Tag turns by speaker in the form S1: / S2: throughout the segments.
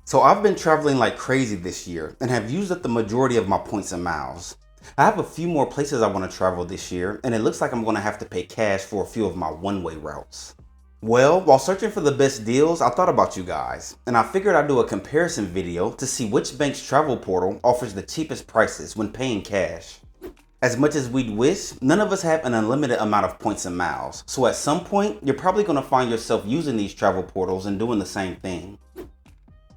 S1: So I've been traveling like crazy this year and have used up the majority of my points and miles. I have a few more places I want to travel this year, and it looks like I'm going to have to pay cash for a few of my one-way routes. Well, while searching for the best deals, I thought about you guys, and I figured I'd do a comparison video to see which bank's travel portal offers the cheapest prices when paying cash. As much as we'd wish, none of us have an unlimited amount of points and miles, so at some point, you're probably going to find yourself using these travel portals and doing the same thing.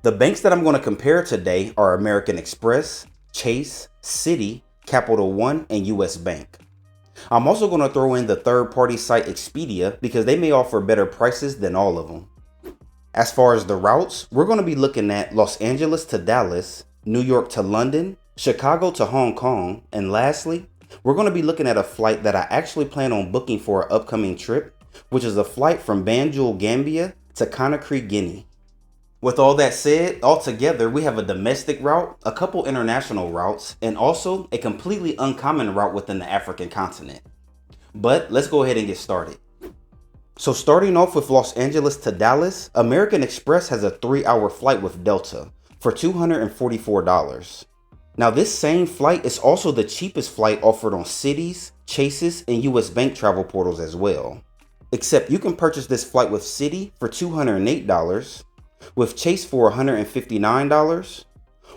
S1: The banks that I'm going to compare today are American Express, Chase, Citi, Capital One, and US Bank. I'm also going to throw in the third-party site Expedia because they may offer better prices than all of them. As far as the routes, we're going to be looking at Los Angeles to Dallas, New York to London, Chicago to Hong Kong, and lastly, we're going to be looking at a flight that I actually plan on booking for an upcoming trip, which is a flight from Banjul, Gambia to Conakry, Guinea. With all that said, altogether we have a domestic route, a couple international routes, and also a completely uncommon route within the African continent. But let's go ahead and get started. So starting off with Los Angeles to Dallas, American Express has a 3-hour flight with Delta for $244. Now this same flight is also the cheapest flight offered on Citi's, Chase's, and US Bank travel portals as well. Except you can purchase this flight with Citi for $208, with Chase for $159,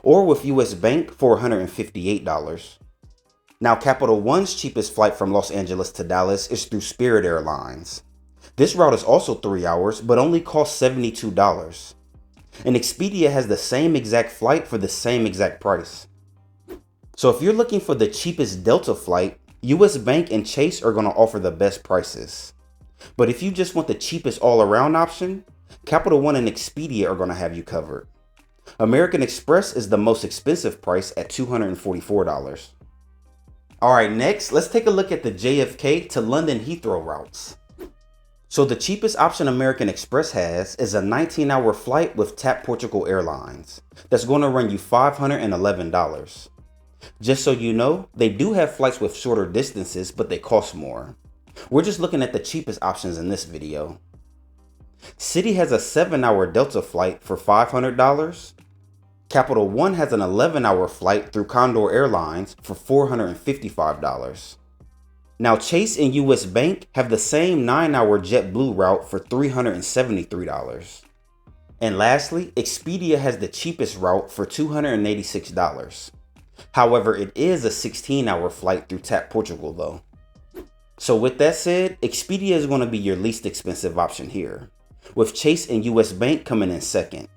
S1: or with US Bank for $158. Now Capital One's cheapest flight from Los Angeles to Dallas is through Spirit Airlines. This route is also 3 hours, but only costs $72. And Expedia has the same exact flight for the same exact price. So if you're looking for the cheapest Delta flight, US Bank and Chase are going to offer the best prices. But if you just want the cheapest all-around option, Capital One and Expedia are going to have you covered. American Express is the most expensive price at $244. Alright, next, let's take a look at the JFK to London Heathrow routes. So the cheapest option American Express has is a 19-hour flight with TAP Portugal Airlines. That's going to run you $511. Just so you know, they do have flights with shorter distances, but they cost more. We're just looking at the cheapest options in this video. Citi has a 7-hour Delta flight for $500. Capital One has an 11-hour flight through Condor Airlines for $455. Now Chase and US Bank have the same 9-hour JetBlue route for $373. And lastly, Expedia has the cheapest route for $286. However, it is a 16-hour flight through TAP Portugal though. So with that said, Expedia is going to be your least expensive option here, with Chase and US Bank coming in second.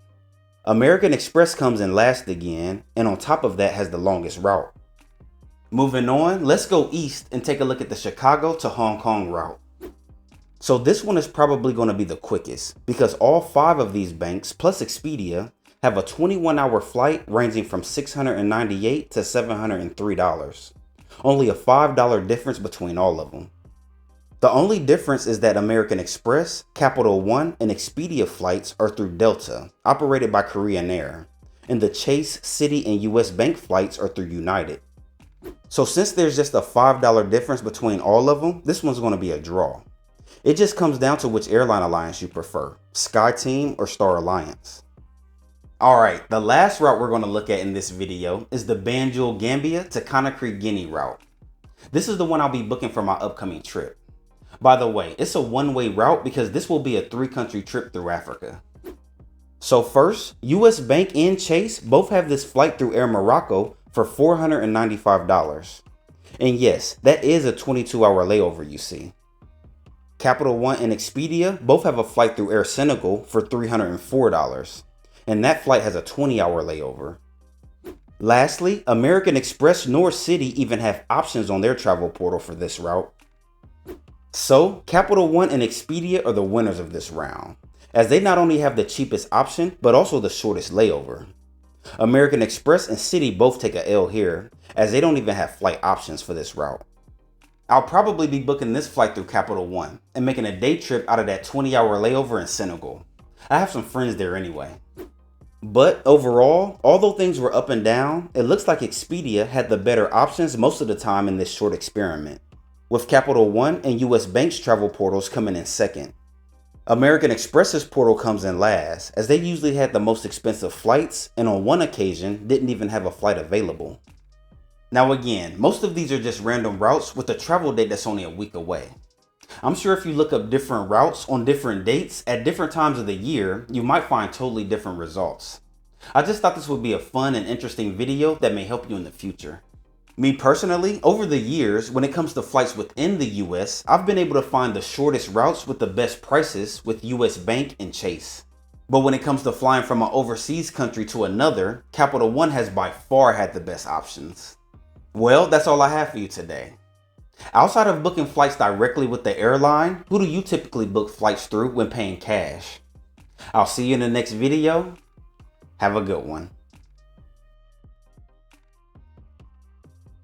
S1: American Express comes in last again, and on top of that has the longest route. Moving on, let's go east and take a look at the Chicago to Hong Kong route. So this one is probably going to be the quickest because all 5 of these banks plus Expedia have a 21-hour flight ranging from $698 to $703. Only a $5 difference between all of them. The only difference is that American Express, Capital One, and Expedia flights are through Delta, operated by Korean Air, and the Chase, Citi, and US Bank flights are through United. So since there's just a $5 difference between all of them, this one's going to be a draw. It just comes down to which airline alliance you prefer, SkyTeam or Star Alliance. Alright, the last route we're going to look at in this video is the Banjul, Gambia to Conakry, Guinea route. This is the one I'll be booking for my upcoming trip. By the way, it's a one-way route because this will be a 3-country trip through Africa. So first, US Bank and Chase both have this flight through Air Morocco for $495. And yes, that is a 22-hour layover you see. Capital One and Expedia both have a flight through Air Senegal for $304. And that flight has a 20-hour layover. Lastly, American Express nor Citi even have options on their travel portal for this route. So, Capital One and Expedia are the winners of this round, as they not only have the cheapest option, but also the shortest layover. American Express and Citi both take a L here, as they don't even have flight options for this route. I'll probably be booking this flight through Capital One and making a day trip out of that 20-hour layover in Senegal. I have some friends there anyway. But overall, although things were up and down, it looks like Expedia had the better options most of the time in this short experiment, with Capital One and US Bank's travel portals coming in second. American Express's portal comes in last, as they usually had the most expensive flights and on one occasion didn't even have a flight available. Now again, most of these are just random routes with a travel date that's only a week away. I'm sure if you look up different routes on different dates at different times of the year, you might find totally different results. I just thought this would be a fun and interesting video that may help you in the future. Me personally, over the years, when it comes to flights within the US, I've been able to find the shortest routes with the best prices with US Bank and Chase. But when it comes to flying from an overseas country to another, Capital One has by far had the best options. Well, that's all I have for you today. Outside of booking flights directly with the airline, who do you typically book flights through when paying cash? I'll see you in the next video. Have a good one.